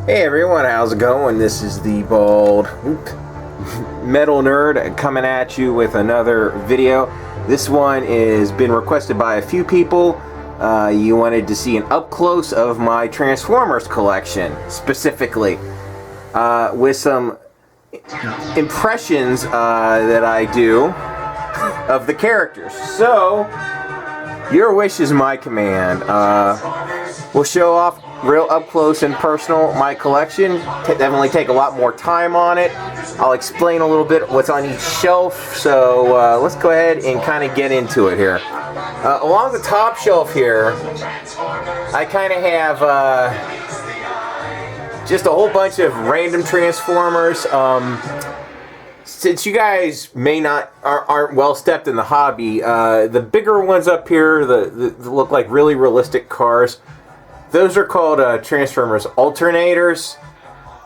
Hey everyone, how's it going? This is the Bald Metal Nerd coming at you with another video. This one has been requested by a few people. You wanted to see an up close of my Transformers collection, specifically, with some impressions that I do of the characters. So, your wish is my command. We'll show off real up close and personal my collection. Definitely take a lot more time on it. I'll explain a little bit what's on each shelf. So let's go ahead and kind of get into it here. Along the top shelf here, I kind of have just a whole bunch of random Transformers. Since you guys aren't well stepped in the hobby, the bigger ones up here, the look like really realistic cars. Those are called Transformers alternators.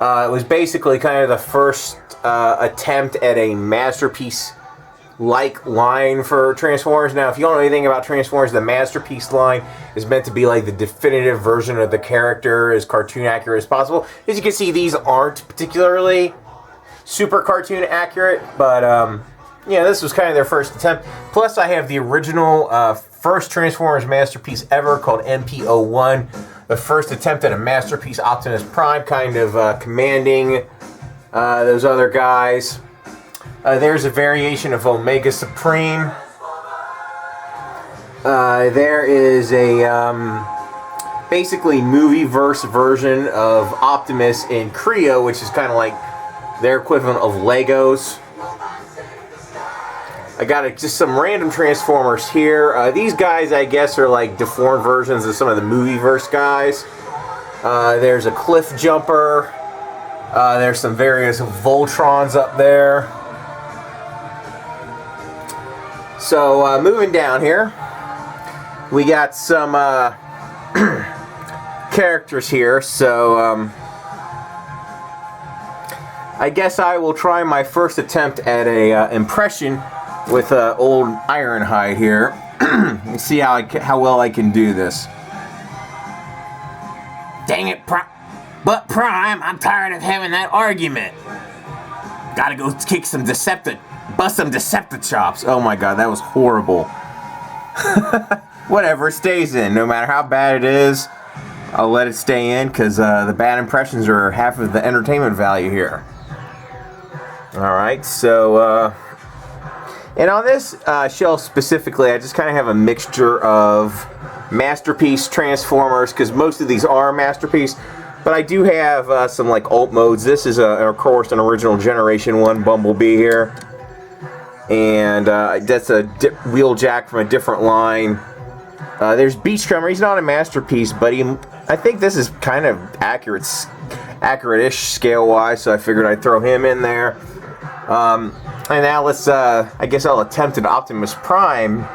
It was basically kind of the first attempt at a masterpiece-like line for Transformers. Now, if you don't know anything about Transformers, the masterpiece line is meant to be like the definitive version of the character, as cartoon accurate as possible. As you can see, these aren't particularly super cartoon accurate, but yeah, this was kind of their first attempt. Plus, I have the original first Transformers masterpiece ever called MP01. The first attempt at a masterpiece, Optimus Prime, kind of commanding those other guys. There's a variation of Omega Supreme. There is a basically movie-verse version of Optimus in Creo, which is kind of like their equivalent of Legos. I got just some random Transformers here. These guys, I guess, are like deformed versions of some of the movie-verse guys. There's a Cliff Jumper. There's some various Voltrons up there. So, moving down here, we got some characters here. So, I guess I will try my first attempt at a impression with old Ironhide here. And see how well I can do this. Dang it, Prime. But Prime, I'm tired of having that argument. Gotta go kick some bust some Deceptichops. Oh my god, that was horrible. Whatever, it stays in. No matter how bad it is, I'll let it stay in, because the bad impressions are half of the entertainment value here. Alright, so and on this shelf specifically, I just kind of have a mixture of masterpiece Transformers, because most of these are masterpiece, but I do have some like alt modes. This is of course an original Generation 1 Bumblebee here, and that's a Wheeljack from a different line. There's Beach Drummer. He's not a masterpiece, but I think this is kind of accurate-ish scale-wise, so I figured I'd throw him in there. And now let's, I guess I'll attempt an Optimus Prime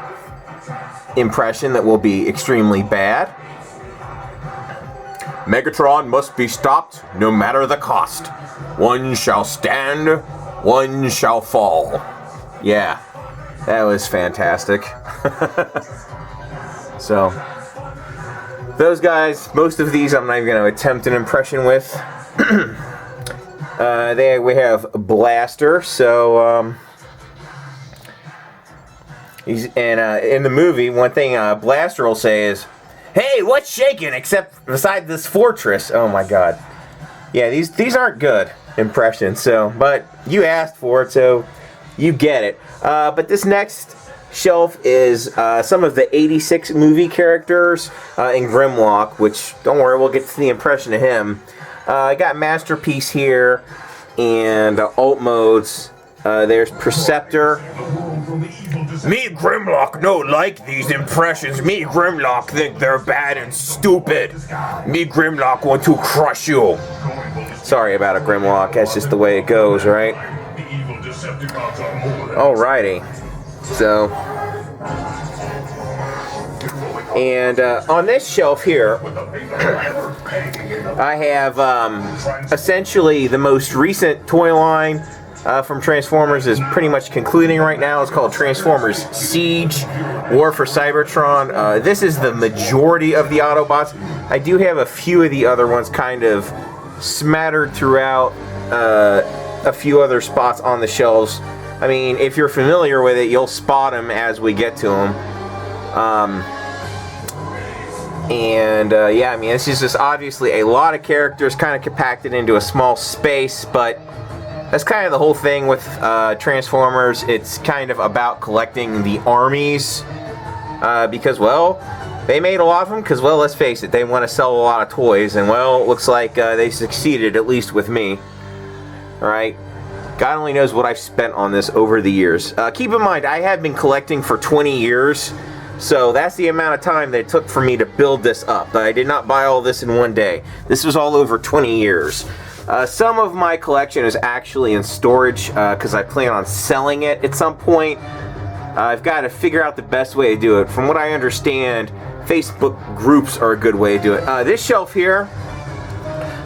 impression that will be extremely bad. Megatron must be stopped, no matter the cost. One shall stand, one shall fall. Yeah, that was fantastic. So, those guys, most of these I'm not even going to attempt an impression with. We have Blaster, so in the movie, one thing Blaster will say is, "Hey, what's shaking except beside this fortress?" Oh my god. Yeah, these aren't good impressions, so, but you asked for it, so you get it. But this next shelf is some of the 86 movie characters in Grimlock, which, don't worry, we'll get to the impression of him. I got Masterpiece here, and alt modes. There's Perceptor. Me, Grimlock, no like these impressions. Me, Grimlock, think they're bad and stupid. Me, Grimlock, want to crush you. Sorry about it, Grimlock. That's just the way it goes, right? Alrighty. So, and on this shelf here, I have essentially the most recent toy line from Transformers is pretty much concluding right now. It's called Transformers Siege, War for Cybertron. This is the majority of the Autobots. I do have a few of the other ones kind of smattered throughout a few other spots on the shelves. I mean, if you're familiar with it, you'll spot them as we get to them. Yeah, I mean, this is just obviously a lot of characters kind of compacted into a small space, but that's kind of the whole thing with Transformers. It's kind of about collecting the armies because, well, they made a lot of them because, well, let's face it, they want to sell a lot of toys, and, well, it looks like they succeeded, at least with me. Alright? God only knows what I've spent on this over the years. Keep in mind, I have been collecting for 20 years, so that's the amount of time that it took for me to build this up. I did not buy all this in one day. This was all over 20 years. Some of my collection is actually in storage because I plan on selling it at some point. I've got to figure out the best way to do it. From what I understand, Facebook groups are a good way to do it. This shelf here,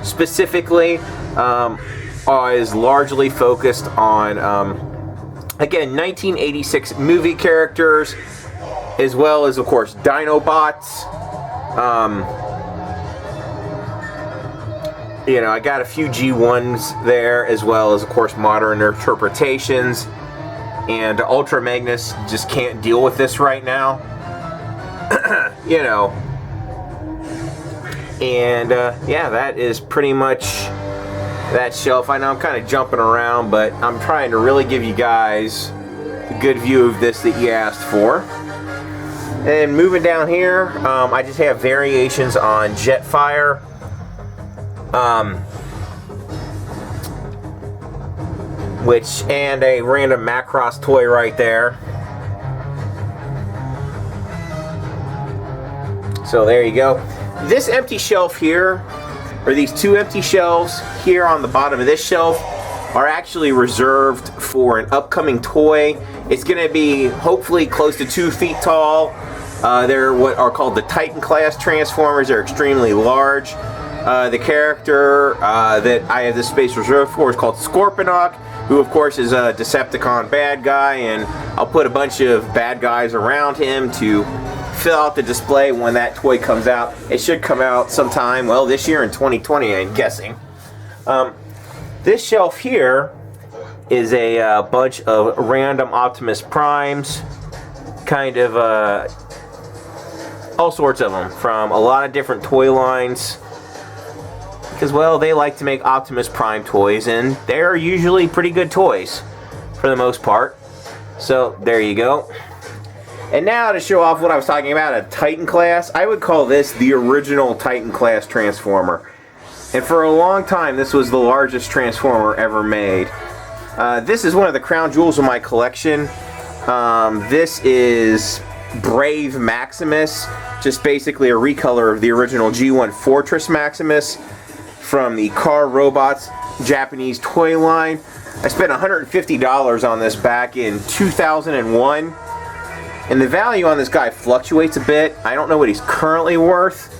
specifically, is largely focused on, again, 1986 movie characters, as well as, of course, Dinobots. You know, I got a few G1s there, as well as, of course, modern interpretations. And Ultra Magnus just can't deal with this right now. You know. And, yeah, that is pretty much that shelf. I know I'm kind of jumping around, but I'm trying to really give you guys a good view of this that you asked for. And moving down here, I just have variations on Jetfire. And a random Macross toy right there. So there you go. This empty shelf here, or these two empty shelves here on the bottom of this shelf, are actually reserved for an upcoming toy. It's going to be hopefully close to 2 feet tall. They're what are called the Titan class Transformers. They're extremely large. The character that I have this space reserved for is called Scorponok, who of course is a Decepticon bad guy, and I'll put a bunch of bad guys around him to fill out the display when that toy comes out. It should come out sometime, well, this year in 2020, I'm guessing. This shelf here is a bunch of random Optimus Primes, kind of all sorts of them, from a lot of different toy lines. Because, well, they like to make Optimus Prime toys, and they're usually pretty good toys, for the most part. So, there you go. And now, to show off what I was talking about, a Titan class, I would call this the original Titan class Transformer. And for a long time, this was the largest Transformer ever made. This is one of the crown jewels of my collection. This is Brave Maximus, just basically a recolor of the original G1 Fortress Maximus from the Car Robots Japanese toy line. I spent $150 on this back in 2001, and the value on this guy fluctuates a bit. I don't know what he's currently worth,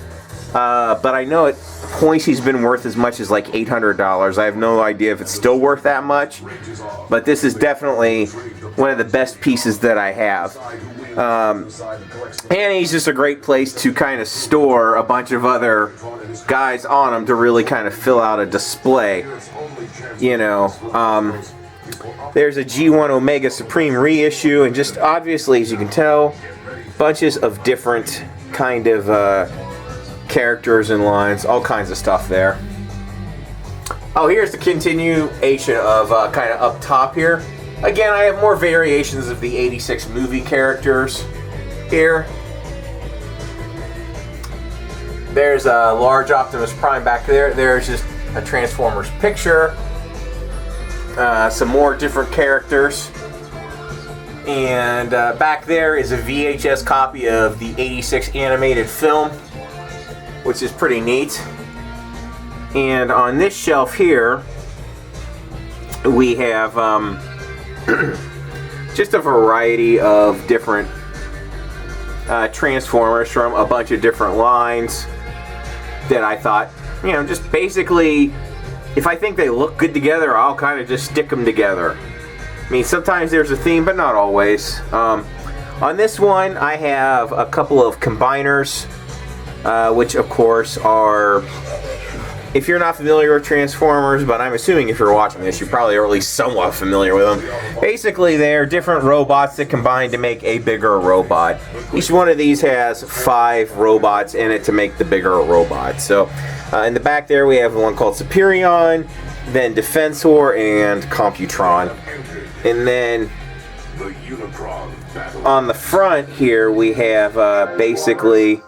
but I know at points he's been worth as much as like $800. I have no idea if it's still worth that much, but this is definitely one of the best pieces that I have. And he's just a great place to kind of store a bunch of other guys on him to really kind of fill out a display. You know, there's a G1 Omega Supreme reissue, and just obviously, as you can tell, bunches of different kind of characters and lines, all kinds of stuff there. Oh, here's the continuation of kind of up top here. Again, I have more variations of the 86 movie characters here. There's a large Optimus Prime back there. There's just a Transformers picture. Some more different characters. And back there is a VHS copy of the 86 animated film, which is pretty neat. And on this shelf here, we have just a variety of different Transformers from a bunch of different lines that I thought, you know, just basically, if I think they look good together, I'll kind of just stick them together. I mean, sometimes there's a theme, but not always. On this one, I have a couple of combiners, which of course are if you're not familiar with Transformers, but I'm assuming if you're watching this, you probably are at least somewhat familiar with them. Basically, they're different robots that combine to make a bigger robot. Each one of these has 5 robots in it to make the bigger robot. So, in the back there, we have one called Superion, then Defensor, and Computron. And then on the front here, we have basically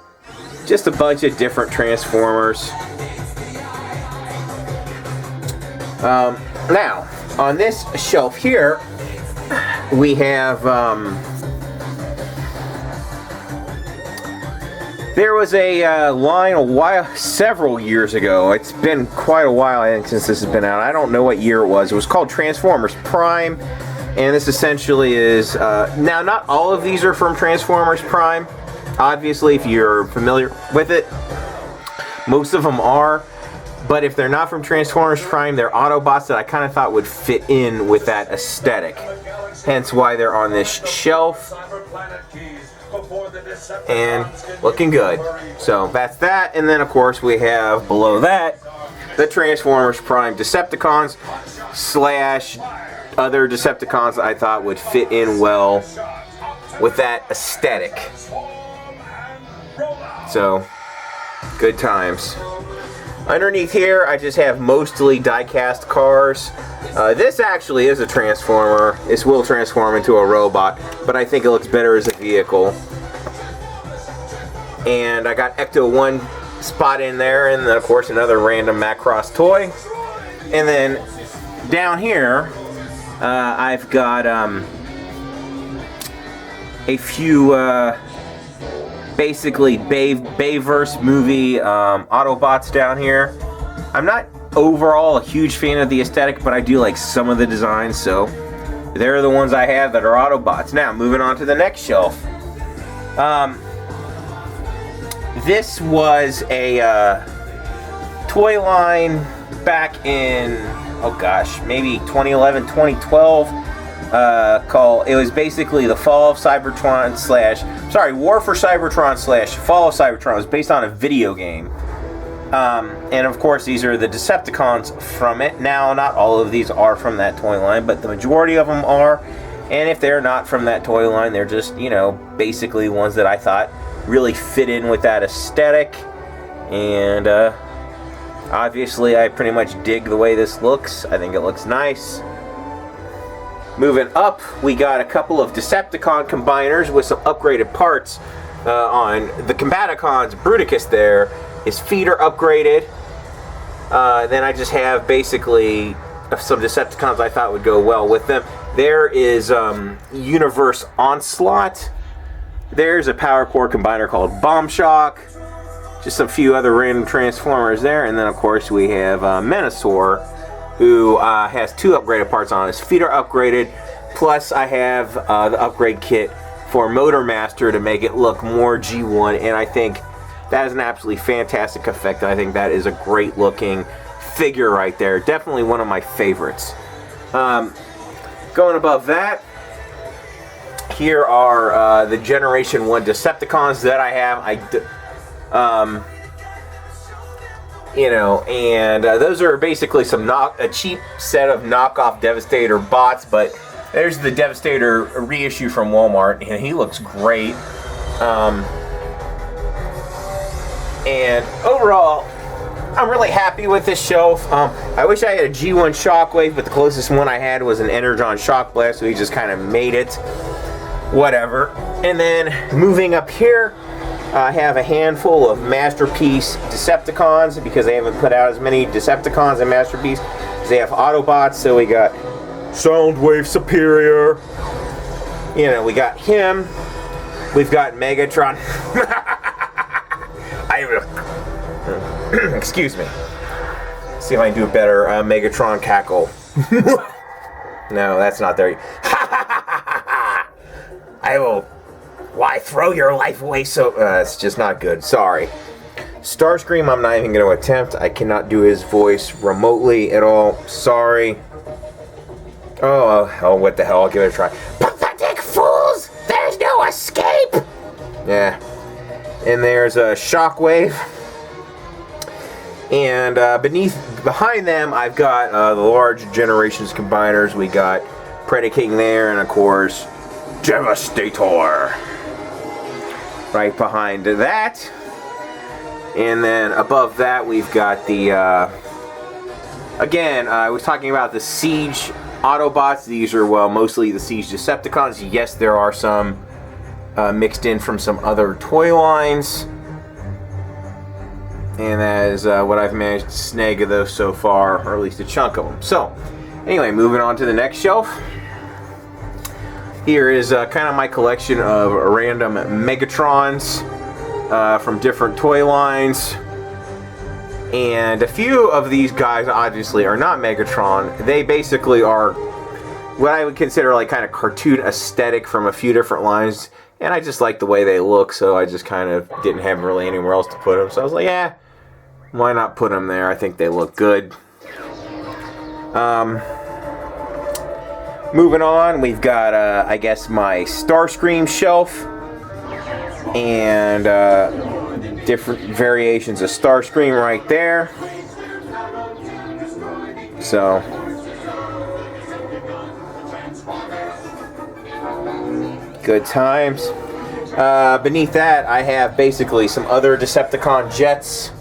just a bunch of different Transformers. Now, on this shelf here, we have, there was a line several years ago. It's been quite a while, I think, since this has been out. I don't know what year it was. It was called Transformers Prime, and this essentially is, now not all of these are from Transformers Prime. Obviously, if you're familiar with it, most of them are. But if they're not from Transformers Prime, they're Autobots that I kind of thought would fit in with that aesthetic. Hence why they're on this shelf. And looking good. So that's that. And then, of course, we have below that the Transformers Prime Decepticons / other Decepticons that I thought would fit in well with that aesthetic. So, good times. Underneath here, I just have mostly die-cast cars. This actually is a Transformer. This will transform into a robot, but I think it looks better as a vehicle. And I got Ecto 1 spot in there, and then, of course, another random Macross toy. And then down here, I've got a few basically Bayverse movie Autobots down here. I'm not overall a huge fan of the aesthetic, but I do like some of the designs, so they're the ones I have that are Autobots. Now, moving on to the next shelf. This was a toy line back in, oh gosh, maybe 2011, 2012. It was basically the Fall of Cybertron War for Cybertron / Fall of Cybertron. It was based on a video game. And of course, these are the Decepticons from it. Now, not all of these are from that toy line, but the majority of them are. And if they're not from that toy line, they're just, basically ones that I thought really fit in with that aesthetic. And obviously, I pretty much dig the way this looks. I think it looks nice. Moving up, we got a couple of Decepticon combiners with some upgraded parts on the Combaticons. Bruticus there, his feet are upgraded. Then I just have basically some Decepticons I thought would go well with them. There is Universe Onslaught. There's a Power Core combiner called Bomb Shock. Just a few other random Transformers there. And then, of course, we have Menasor, who has 2 upgraded parts on. His feet are upgraded, plus I have the upgrade kit for Motor Master to make it look more G1, and I think that is an absolutely fantastic effect. I think that is a great looking figure right there. Definitely one of my favorites. Going above that, here are the Generation 1 Decepticons that I have. Those are basically a cheap set of knockoff Devastator bots, but there's the Devastator reissue from Walmart, and he looks great. And overall, I'm really happy with this shelf. I wish I had a G1 Shockwave, but the closest one I had was an Energon Shock Blast, so he just kind of made it. Whatever. And then moving up here, I have a handful of Masterpiece Decepticons because they haven't put out as many Decepticons in Masterpiece as they have Autobots. So we got Soundwave Superior. We got him. We've got Megatron. Excuse me. See if I can do a better Megatron cackle. No, that's not there. I will. Why throw your life away so... it's just not good. Sorry. Starscream, I'm not even going to attempt. I cannot do his voice remotely at all. Sorry. Oh, what the hell. I'll give it a try. Pathetic fools! There's no escape! Yeah. And there's a Shockwave. And behind them, I've got the large Generations combiners. We got Predaking there, and of course, Devastator right behind that. And then above that, we've got the, again, I was talking about the Siege Autobots. These are, well, mostly the Siege Decepticons. Yes, there are some mixed in from some other toy lines. And that is what I've managed to snag of those so far, or at least a chunk of them. So, anyway, moving on to the next shelf. Here is kind of my collection of random Megatrons from different toy lines. And a few of these guys obviously are not Megatron. They basically are what I would consider like kind of cartoon aesthetic from a few different lines. And I just like the way they look, so I just kind of didn't have really anywhere else to put them. So I was like, yeah, why not put them there? I think they look good. Moving on, we've got, I guess, my Starscream Shelf. And different variations of Starscream right there. So, good times. Beneath that, I have basically some other Decepticon jets,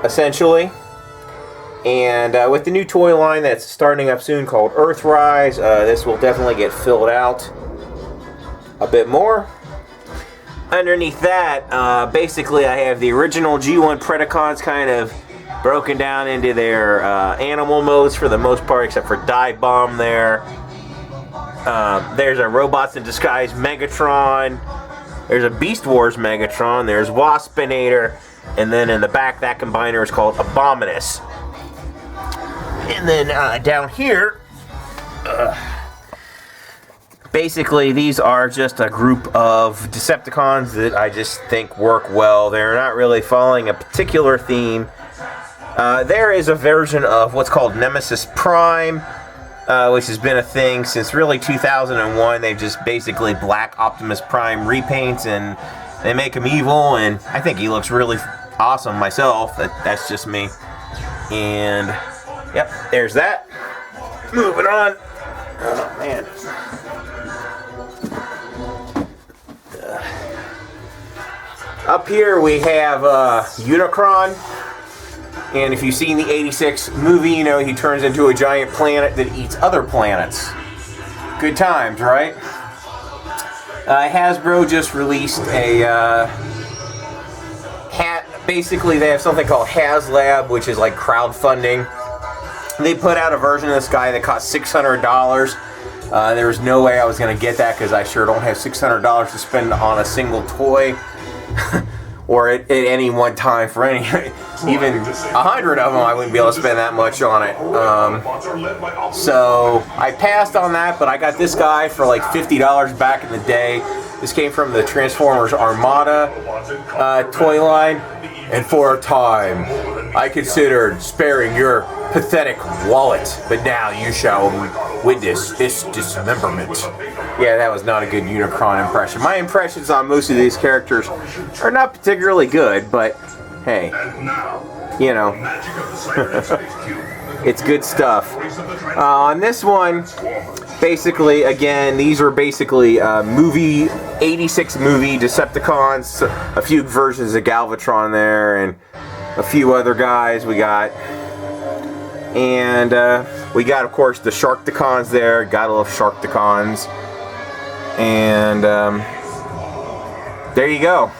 essentially. And with the new toy line that's starting up soon called Earthrise, this will definitely get filled out a bit more. Underneath that, basically I have the original G1 Predacons kind of broken down into their animal modes for the most part, except for Dive Bomb there. There's a Robots in Disguise Megatron. There's a Beast Wars Megatron. There's Waspinator. And then in the back, that combiner is called Abominus. And then down here, basically these are just a group of Decepticons that I just think work well. They're not really following a particular theme. There is a version of what's called Nemesis Prime, which has been a thing since really 2001. They've just basically black Optimus Prime repaints, and they make him evil, and I think he looks really awesome myself. That's just me. And yep, there's that. Moving on. Oh man. Up here we have Unicron. And if you've seen the 86 movie, you know he turns into a giant planet that eats other planets. Good times, right? Hasbro just released a hat. Basically, they have something called HasLab, which is like crowdfunding. They put out a version of this guy that cost $600. There was no way I was going to get that because I sure don't have $600 to spend on a single toy. Or at any one time for any, even 100 of them, I wouldn't be able to spend that much on it. So I passed on that, but I got this guy for like $50 back in the day. This came from the Transformers Armada toy line. And for a time, I considered sparing your pathetic wallet, but now you shall witness this dismemberment. Yeah, that was not a good Unicron impression. My impressions on most of these characters are not particularly good, but hey, you know, it's good stuff. On this one, basically, again, these are basically 86 movie Decepticons, a few versions of Galvatron there, and a few other guys we got. And we got, of course, the Sharkticons there. Gotta love Sharkticons. And there you go.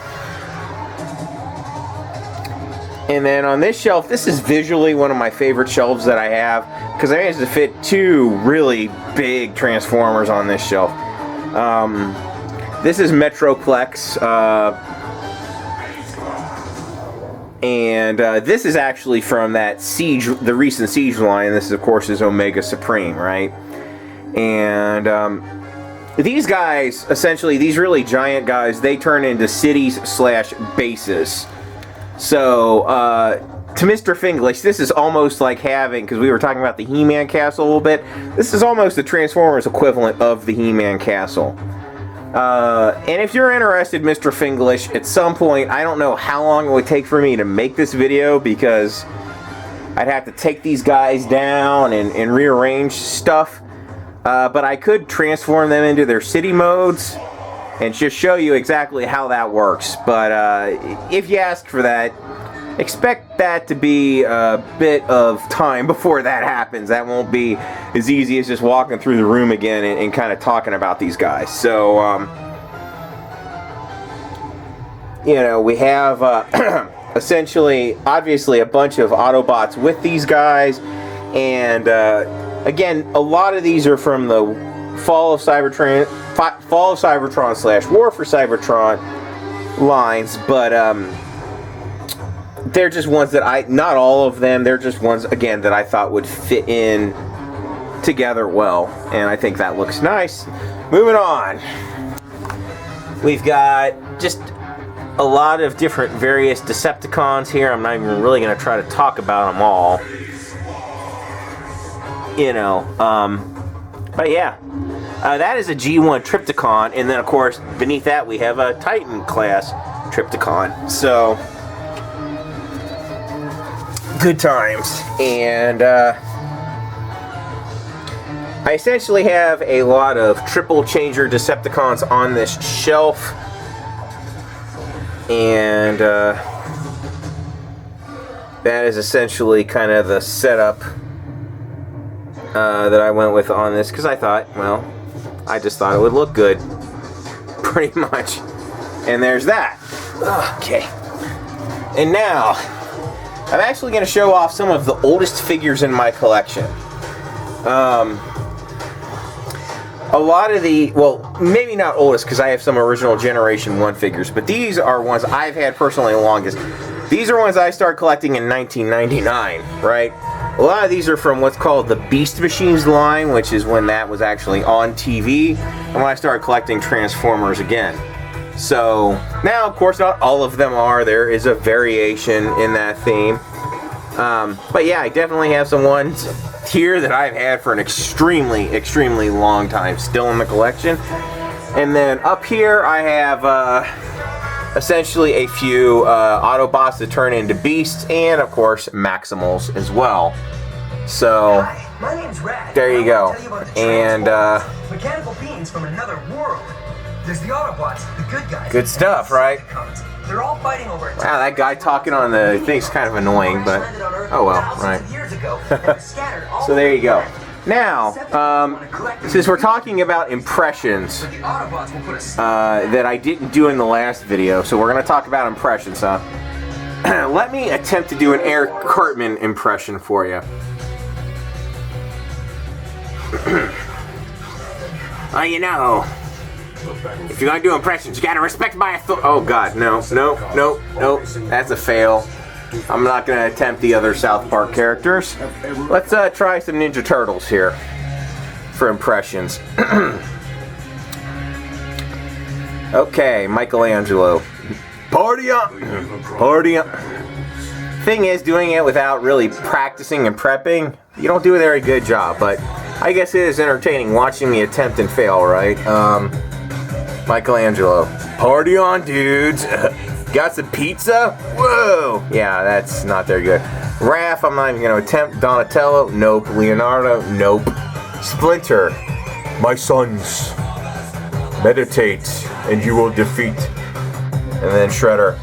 And then on this shelf, this is visually one of my favorite shelves that I have, because I managed to fit two really big Transformers on this shelf. This is Metroplex, and this is actually from that Siege, the recent Siege line. This, of course, is Omega Supreme, right? And these guys, essentially, these really giant guys, they turn into cities/bases. So, to Mr. Finglish, this is almost like having, because we were talking about the He-Man castle a little bit, this is almost the Transformers equivalent of the He-Man castle. And if you're interested, Mr. Finglish, at some point, I don't know how long it would take for me to make this video, because I'd have to take these guys down and rearrange stuff. But I could transform them into their city modes and just show you exactly how that works. But if you ask for that, expect that to be a bit of time before that happens. That won't be as easy as just walking through the room again and kind of talking about these guys. So, you know, we have essentially, obviously, a bunch of Autobots with these guys. And, again, a lot of these are from the Fall of Cybertron / War for Cybertron lines. But, they're just ones that not all of them, they're just ones, again, that I thought would fit in together well. And I think that looks nice. Moving on. We've got just a lot of different various Decepticons here. I'm not even really going to try to talk about them all. You know, but yeah. That is a G1 Trypticon. And then, of course, beneath that we have a Titan class Trypticon. So, good times. And I essentially have a lot of triple changer Decepticons on this shelf. And that is essentially kind of the setup that I went with on this, because I thought, well, I just thought it would look good, pretty much. And there's that. Okay. And now, I'm actually going to show off some of the oldest figures in my collection. A lot of the, well, maybe not oldest, because I have some original Generation 1 figures, but these are ones I've had personally the longest. These are ones I started collecting in 1999, right? A lot of these are from what's called the Beast Machines line, which is when that was actually on TV, and when I started collecting Transformers again. So, now, of course, not all of them are. There is a variation in that theme. But yeah, I definitely have some ones here that I've had for an extremely, extremely long time, still in the collection. And then up here, I have essentially a few Autobots that turn into Beasts, and of course, Maximals as well. So, there you go. And mechanical beings from another world. There's the Autobots, the good guys. Good stuff, right? They're all fighting over it. Wow, that guy talking on the thing's kind of annoying, but oh well, right. So there you go. Now, since we're talking about impressions that I didn't do in the last video, so we're going to talk about impressions, huh? Let me attempt to do an Eric Cartman impression for you. Well, you know, if you're gonna do impressions, you gotta respect my authority. Oh god, no, that's a fail. I'm not gonna attempt the other South Park characters. Let's try some Ninja Turtles here for impressions. Okay, Michelangelo. Party up! Party up! Thing is, doing it without really practicing and prepping, you don't do a very good job, but I guess it is entertaining watching me attempt and fail, right? Michelangelo. Party on, dudes. Got some pizza? Whoa! Yeah, that's not very good. Raph, I'm not even going to attempt. Donatello? Nope. Leonardo? Nope. Splinter. My sons. Meditate, and you will defeat. And then Shredder.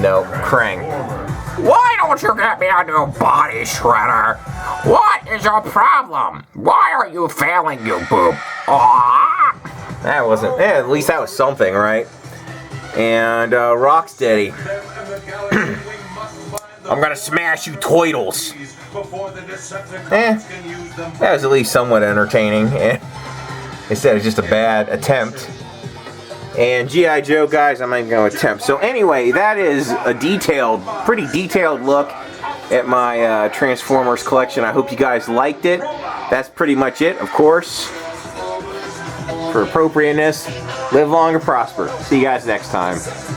No. Krang. Why don't you get me a new body, Shredder? What is your problem? Why are you failing, you boob? Aww. That wasn't... Yeah, at least that was something, right? And, Rocksteady. I'm gonna smash you toidles. That was at least somewhat entertaining. Instead of just a bad attempt. And G.I. Joe, guys, I'm not even going to attempt. So anyway, that is a detailed, pretty detailed look at my Transformers collection. I hope you guys liked it. That's pretty much it, of course. For appropriateness, live long and prosper. See you guys next time.